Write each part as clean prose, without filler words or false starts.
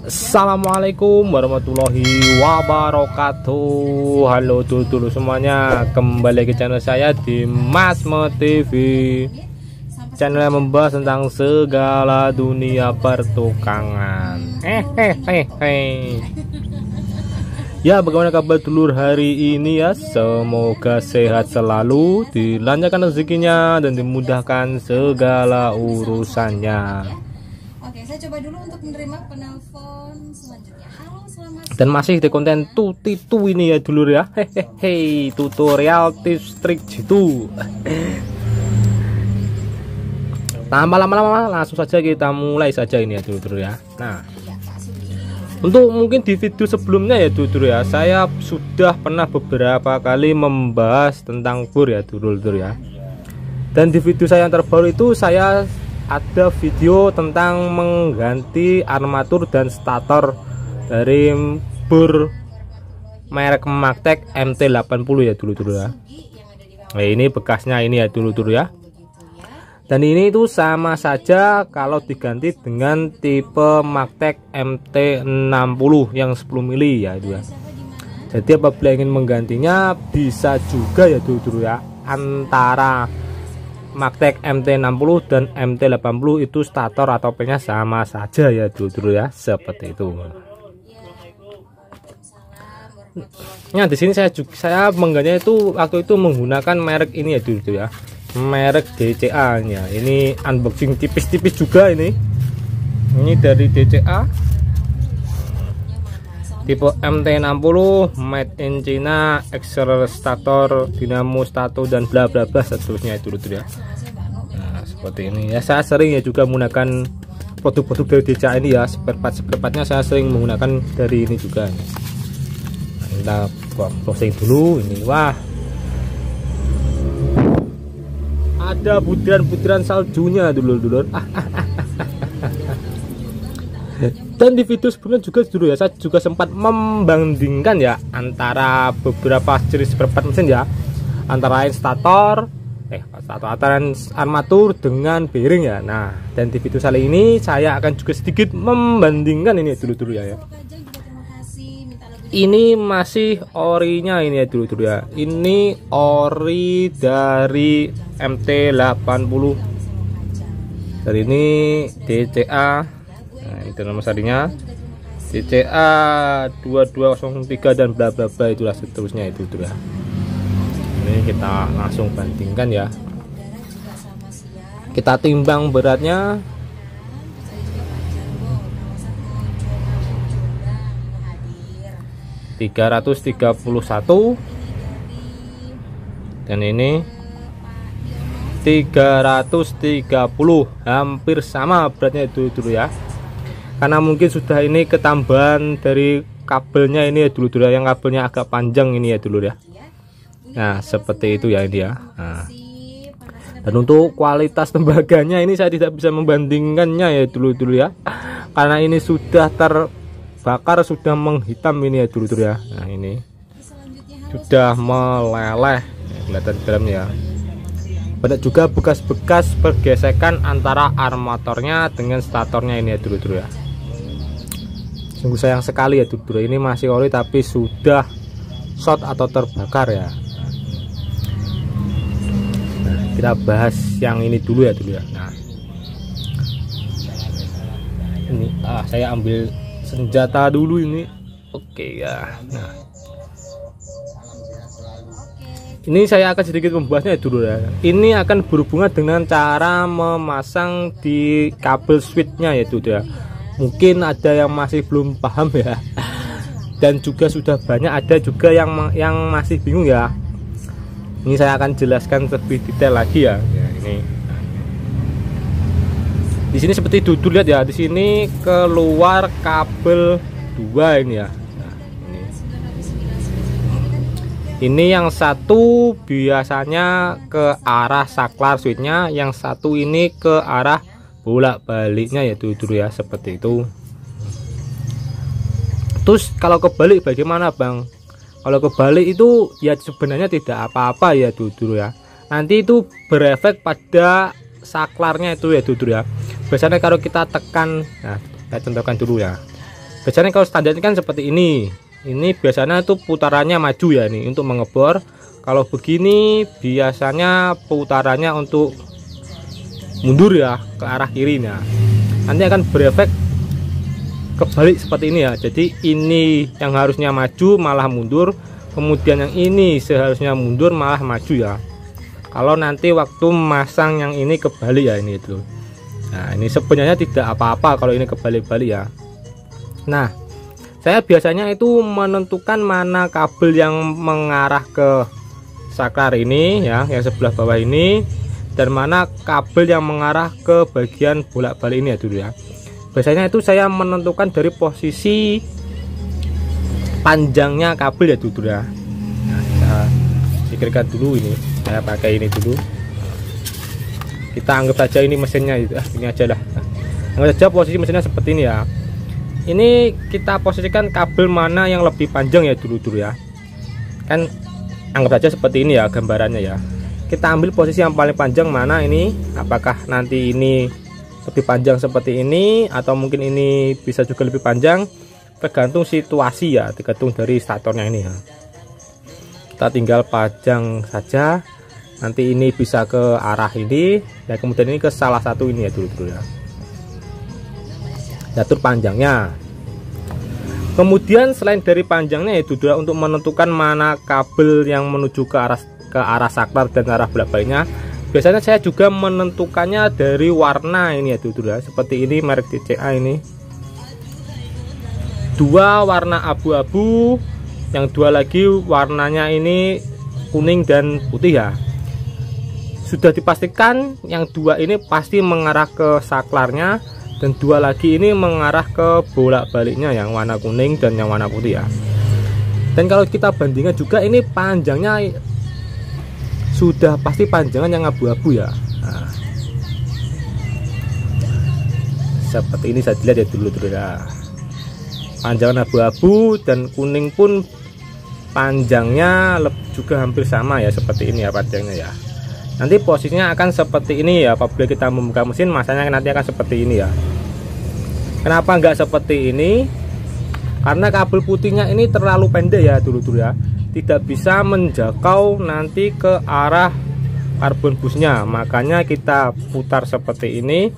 Assalamualaikum warahmatullahi wabarakatuh. Halo dulur-dulur semuanya, kembali ke channel saya di Masme TV, channel yang membahas tentang segala dunia pertukangan. Ya, bagaimana kabar dulur hari ini ya? Semoga sehat selalu, dilancarkan rezekinya dan dimudahkan segala urusannya. Oke, saya coba dulu untuk menerima penelpon selanjutnya. Halo, selamat. Dan masih di konten tutu ini ya dulur ya. Hehehe, tutorial tips trik jitu. Tanpa lama-lama langsung saja kita mulai saja ini ya dulur ya. Nah, untuk mungkin di video sebelumnya ya dulur ya, saya sudah pernah beberapa kali membahas tentang bor ya dulur ya. Dan di video saya yang terbaru itu saya ada video tentang mengganti armatur dan stator dari bor merek Magtech MT80 ya dulur ya. Nah, ini bekasnya ini ya dulur ya. Dan ini itu sama saja kalau diganti dengan tipe Magtech MT60 yang 10 mili ya itu ya. Jadi apabila ingin menggantinya bisa juga ya dulur ya, antara Magtech MT60 dan MT80 itu stator atau pelnya sama saja ya dulur ya, seperti itu. Nah, di sini saya menggantinya itu waktu itu menggunakan merek ini ya dulur ya, merek DCA nya. Ini unboxing tipis-tipis juga ini dari DCA tipe MT60 made in China, accelerator, dinamo, stator dan bla bla bla seterusnya itu dulur ya. Nah, seperti ini ya, saya sering ya juga menggunakan produk-produk dari DCA ini ya, spare partnya saya sering menggunakan dari ini juga. Nah, kita closing dulu ini. Wah, ada butiran-butiran saljunya dulur-dulur. Dan di video sebelumnya juga dulu ya, saya juga sempat membandingkan ya antara beberapa jenis spare part mesin ya, antara lain stator armatur dengan bearing ya. Nah, dan di video kali ini saya akan juga sedikit membandingkan ini dulu ya. Ini masih orinya ini ya dulu ya. Ini ori dari MT80. Dari ini DCA. Nah, itu nama sarinya DCA 2203 dan bla bla bla, itulah seterusnya itu ya. Ini kita langsung bandingkan ya. Kita timbang beratnya. ...331 dan ini 330, hampir sama beratnya itu dulu ya. Karena mungkin sudah ini ketambahan dari kabelnya ini ya dulu ya, yang kabelnya agak panjang ini ya dulu ya. Nah, seperti itu ya ini ya. Nah, dan untuk kualitas tembaganya ini saya tidak bisa membandingkannya ya dulu ya, karena ini sudah terbakar, sudah menghitam ini ya dulu ya. Nah, ini sudah meleleh ya, kelihatan di dalamnya. Banyak juga bekas-bekas pergesekan antara armatornya dengan statornya ini ya dulu ya. Sungguh sayang sekali ya dulu, ini masih ori tapi sudah short atau terbakar ya. Nah, kita bahas yang ini dulu ya dulu ya. Nah, ini saya ambil senjata dulu ini. Oke ya. Nah, ini saya akan sedikit membahasnya dulu ya. Ini akan berhubungan dengan cara memasang di kabel switchnya ya dulu ya. Mungkin ada yang masih belum paham ya, dan juga sudah banyak ada juga yang masih bingung ya. Ini saya akan jelaskan lebih detail lagi ya. Ya, ini di sini seperti dulu lihat ya, di sini keluar kabel 2 ini ya. Nah, ini yang satu biasanya ke arah saklar switchnya, yang satu ini ke arah bolak-baliknya ya dulu ya, seperti itu. Terus kalau kebalik bagaimana bang? Kalau kebalik itu ya sebenarnya tidak apa-apa ya dulu ya. Nanti itu berefek pada saklarnya itu ya dulu ya. Biasanya kalau kita tekan, nah saya contohkan dulu ya. Biasanya kalau standar kan seperti ini biasanya itu putarannya maju ya, ini untuk mengebor. Kalau begini biasanya putarannya untuk mundur ya, ke arah kiri. Nah, nanti akan berefek kebalik seperti ini ya. Jadi ini yang harusnya maju malah mundur, kemudian yang ini seharusnya mundur malah maju ya. Kalau nanti waktu masang yang ini kebalik ya, ini itu. Nah, ini sebenarnya tidak apa-apa kalau ini kebalik-balik ya. Nah, saya biasanya itu menentukan mana kabel yang mengarah ke saklar ini ya, yang sebelah bawah ini, dan mana kabel yang mengarah ke bagian bolak-balik ini ya dulu ya. Biasanya itu saya menentukan dari posisi panjangnya kabel ya dulu ya. Nah, kita pikirkan dulu, ini saya pakai ini dulu. Kita anggap saja ini mesinnya itu, ini aja lah. Anggap saja posisi mesinnya seperti ini ya. Ini kita posisikan kabel mana yang lebih panjang ya dulu ya. Kan anggap saja seperti ini ya gambarannya ya. Kita ambil posisi yang paling panjang mana ini. Apakah nanti ini lebih panjang seperti ini, atau mungkin ini bisa juga lebih panjang, tergantung situasi ya, tergantung dari statornya ini ya. Kita tinggal pajang saja. Nanti ini bisa ke arah ini ya, kemudian ini ke salah satu ini ya dulu ya. Atur panjangnya. Kemudian selain dari panjangnya itu juga untuk menentukan mana kabel yang menuju ke arah saklar dan arah bolak-baliknya. Biasanya saya juga menentukannya dari warna ini ya dulu ya. Seperti ini merek DCA ini. Dua warna abu-abu, yang dua lagi warnanya ini kuning dan putih ya. Sudah dipastikan yang dua ini pasti mengarah ke saklarnya, dan dua lagi ini mengarah ke bolak-baliknya, yang warna kuning dan yang warna putih ya. Dan kalau kita bandingkan juga ini panjangnya sudah pasti panjangan yang abu-abu ya. Nah, seperti ini saya lihat ya dulu ya. Panjangan abu-abu dan kuning pun panjangnya juga hampir sama ya, seperti ini ya panjangnya ya. Nanti posisinya akan seperti ini ya, apabila kita membuka mesin masanya nanti akan seperti ini ya. Kenapa enggak seperti ini? Karena kabel putihnya ini terlalu pendek ya dulu ya, tidak bisa menjangkau nanti ke arah karbon busnya. Makanya kita putar seperti ini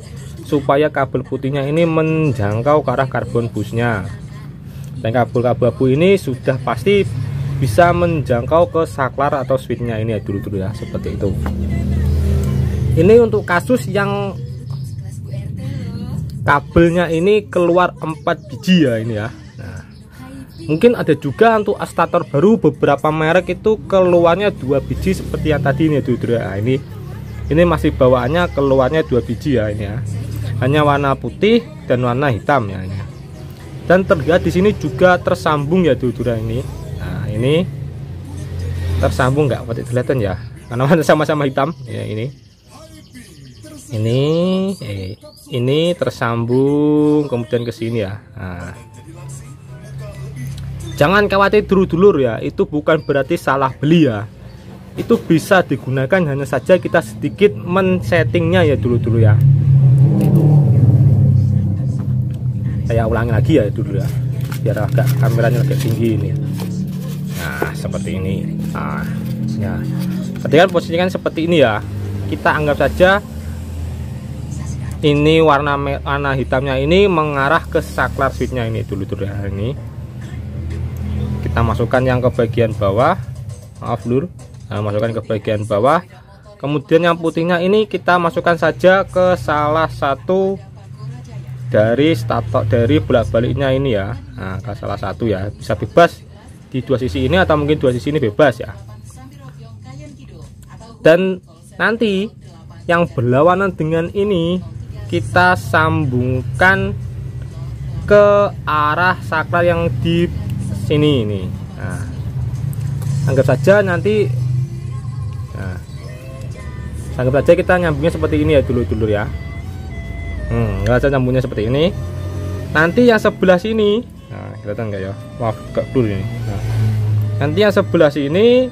supaya kabel putihnya ini menjangkau ke arah karbon busnya. Dan kabel abu-abu ini sudah pasti bisa menjangkau ke saklar atau switchnya ini ya dulu ya, seperti itu. Ini untuk kasus yang kabelnya ini keluar 4 biji ya ini ya. Nah, mungkin ada juga untuk stator baru beberapa merek itu keluarnya 2 biji seperti yang tadi ini dulu ya. Ini masih bawaannya keluarnya 2 biji ya ini ya. Hanya warna putih dan warna hitam ya ini. Dan terlihat di sini juga tersambung ya dulu ya ini. Nah, ini tersambung nggak pada kelihatan ya, karena sama-sama hitam ya ini tersambung kemudian ke sini ya. Nah, jangan khawatir dulur-dulur ya, itu bukan berarti salah beli ya, itu bisa digunakan, hanya saja kita sedikit men-settingnya ya dulu ya. Saya ulangi lagi ya dulu ya, biar agak kameranya agak tinggi ini. Nah, seperti ini. Nah, ya. Ketika posisikan seperti ini ya, kita anggap saja ini warna hitamnya ini mengarah ke saklar switchnya ini dulu ya. Ini kita masukkan yang ke bagian bawah, maaf lur. Nah, masukkan ke bagian bawah. Kemudian yang putihnya ini kita masukkan saja ke salah satu dari stator dari bolak-baliknya ini ya. Nah, ke salah satu ya, bisa bebas di dua sisi ini atau mungkin dua sisi ini bebas ya. Dan nanti yang berlawanan dengan ini kita sambungkan ke arah saklar yang di sini ini. Nah, anggap saja nanti, nah, anggap saja kita nyambungnya seperti ini ya dulu ya. Nggak saja nyambungnya seperti ini. Nanti yang sebelah sini, nah kelihatan nggak ya? Maaf agak blur ini. Nah, nanti yang sebelah sini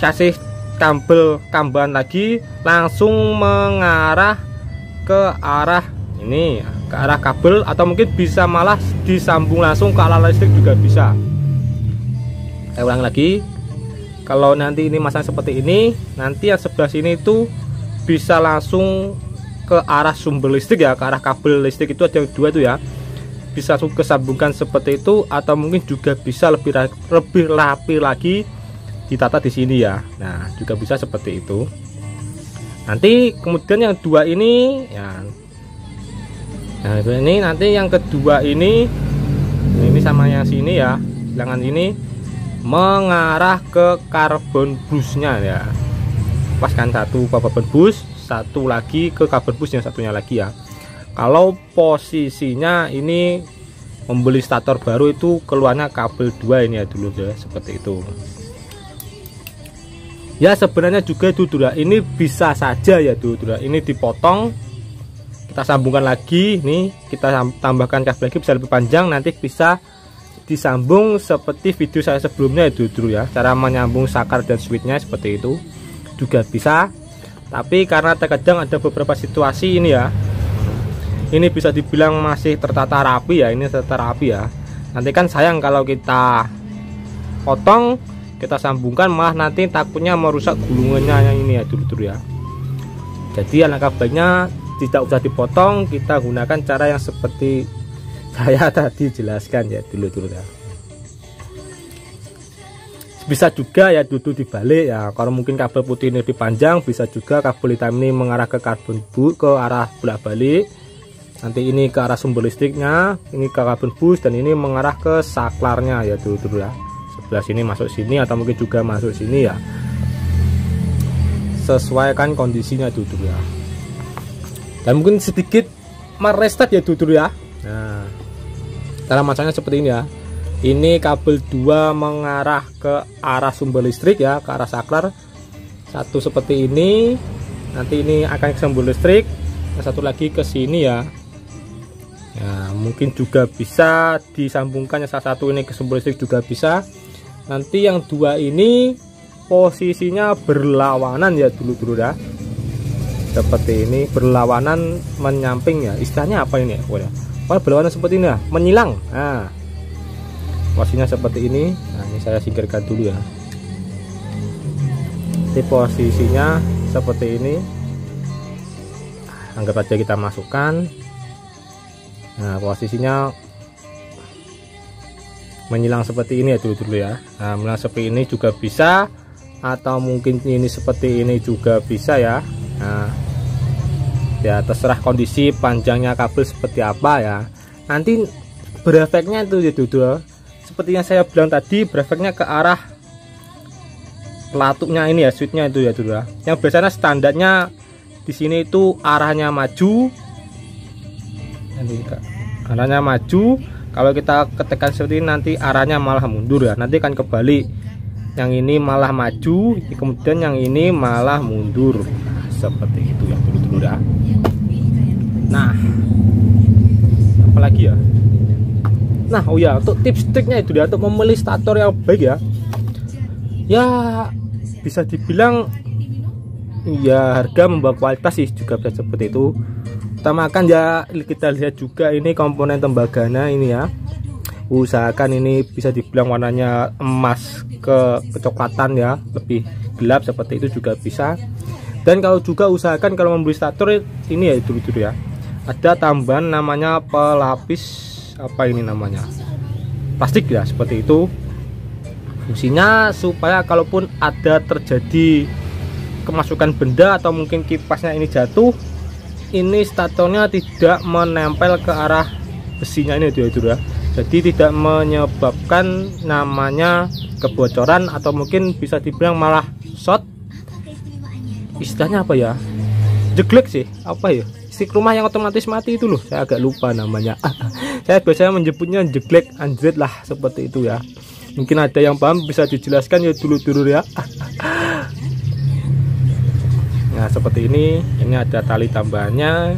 kasih kabel tambahan lagi langsung mengarah ke arah ini, ke arah kabel, atau mungkin bisa malah disambung langsung ke alat listrik juga bisa. Saya ulang lagi, kalau nanti ini masang seperti ini, nanti yang sebelah sini itu bisa langsung ke arah sumber listrik ya, ke arah kabel listrik. Itu ada yang dua tuh ya, bisa langsung kesambungkan seperti itu, atau mungkin juga bisa lebih rapi lagi ditata di sini ya. Nah, juga bisa seperti itu. Nanti kemudian yang dua ini ya, nah ini nanti yang kedua ini sama yang sini ya, silangan ini mengarah ke karbon busnya ya. Paskan satu ke karbon bus, satu lagi ke karbon bus yang satunya lagi ya. Kalau posisinya ini membeli stator baru itu keluarnya kabel 2 ini ya dulu ya, seperti itu. Ya sebenarnya juga dulu ini bisa saja ya dulu ini dipotong, kita sambungkan lagi, nih kita tambahkan kabel lagi bisa lebih panjang, nanti bisa disambung seperti video saya sebelumnya itu dulu ya, cara menyambung saklar dan switchnya seperti itu juga bisa. Tapi karena terkadang ada beberapa situasi ini ya, ini bisa dibilang masih tertata rapi ya, ini tertata rapi ya. Nanti kan sayang kalau kita potong, kita sambungkan malah nanti takutnya merusak gulungannya yang ini ya dulu ya. Jadi alangkah baiknya tidak usah dipotong, kita gunakan cara yang seperti saya tadi jelaskan ya dulu ya. Bisa juga ya dulu dibalik ya, kalau mungkin kabel putih ini lebih panjang, bisa juga kabel hitam ini mengarah ke karbon bus, ke arah bolak balik. Nanti ini ke arah sumber listriknya, ini ke karbon bus, dan ini mengarah ke saklarnya ya dulu ya. Sebelah sini masuk sini, atau mungkin juga masuk sini ya, sesuaikan kondisinya dulu ya. Dan mungkin sedikit mereset ya dulu ya. Nah, cara masangnya seperti ini ya. Ini kabel 2 mengarah ke arah sumber listrik ya, ke arah saklar. Satu seperti ini, nanti ini akan ke sumber listrik, yang satu lagi ke sini ya. Ya mungkin juga bisa disambungkan yang salah satu ini ke sumber listrik juga bisa. Nanti yang dua ini posisinya berlawanan ya dulu ya, seperti ini, berlawanan menyamping ya, istilahnya apa ini ya, berlawanan seperti ini ya, menyilang. Nah posisinya seperti ini. Nah ini saya singkirkan dulu ya, ini posisinya seperti ini, anggap aja kita masukkan. Nah posisinya menyilang seperti ini ya dulu ya. Nah menyilang seperti ini juga bisa, atau mungkin ini seperti ini juga bisa ya. Nah ya terserah kondisi panjangnya kabel seperti apa ya, nanti berefeknya itu ya dulu, seperti yang saya bilang tadi, berefeknya ke arah pelatupnya ini ya, switchnya itu ya dulu ya. Yang biasanya standarnya di sini itu arahnya maju, nanti arahnya maju. Kalau kita ketekan seperti ini nanti arahnya malah mundur ya, nanti akan kebalik, yang ini malah maju, kemudian yang ini malah mundur. Nah, seperti itu ya dulu ya. Nah apalagi ya, nah oh ya, untuk tips triknya itu ya, untuk memilih stator yang baik ya, ya bisa dibilang ya harga membawa kualitas sih, juga bisa seperti itu. Utamakan ya kita lihat juga ini komponen tembaganya ini ya, usahakan ini bisa dibilang warnanya emas ke kecoklatan ya, lebih gelap seperti itu juga bisa. Dan kalau juga usahakan kalau membeli stator ini ya dulu ya, ada tambahan namanya pelapis, apa ini namanya, plastik ya, seperti itu. Fungsinya supaya kalaupun ada terjadi kemasukan benda atau mungkin kipasnya ini jatuh, ini statornya tidak menempel ke arah besinya ini ya. Jadi tidak menyebabkan namanya kebocoran, atau mungkin bisa dibilang malah short, istilahnya apa ya, jeglek sih, apa ya, si rumah yang otomatis mati itu loh, saya agak lupa namanya. Saya biasanya menyebutnya jeglek, anjret lah, seperti itu ya. Mungkin ada yang paham bisa dijelaskan ya dulu ya. Nah seperti ini ada tali tambahannya.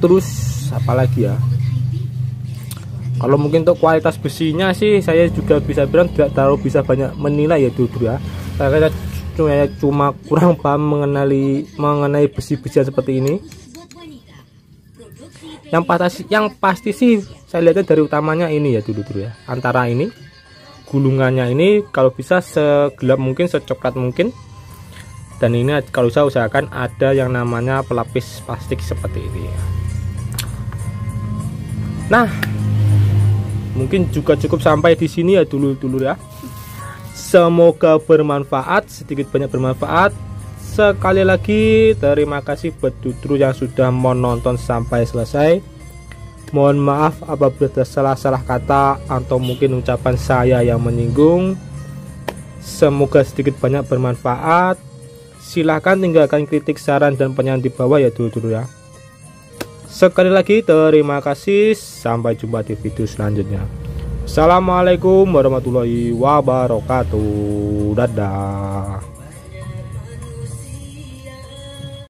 Terus apalagi ya, kalau mungkin untuk kualitas besinya sih saya juga bisa bilang tidak terlalu bisa banyak menilai ya dulu ya, karena cuma kurang paham mengenai besi-besian seperti ini. Yang pasti sih saya lihatnya dari utamanya ini ya dulu ya, antara ini gulungannya ini kalau bisa segelap mungkin, secoklat mungkin, dan ini kalau saya usahakan ada yang namanya pelapis plastik seperti ini. Nah, mungkin juga cukup sampai di sini ya dulu ya. Semoga bermanfaat, sedikit banyak bermanfaat. Sekali lagi terima kasih buat dulur yang sudah menonton sampai selesai. Mohon maaf apabila ada salah-salah kata atau mungkin ucapan saya yang menyinggung. Semoga sedikit banyak bermanfaat. Silahkan tinggalkan kritik, saran, dan pertanyaan di bawah ya dulur ya. Sekali lagi terima kasih. Sampai jumpa di video selanjutnya. Assalamualaikum warahmatullahi wabarakatuh. Dadah.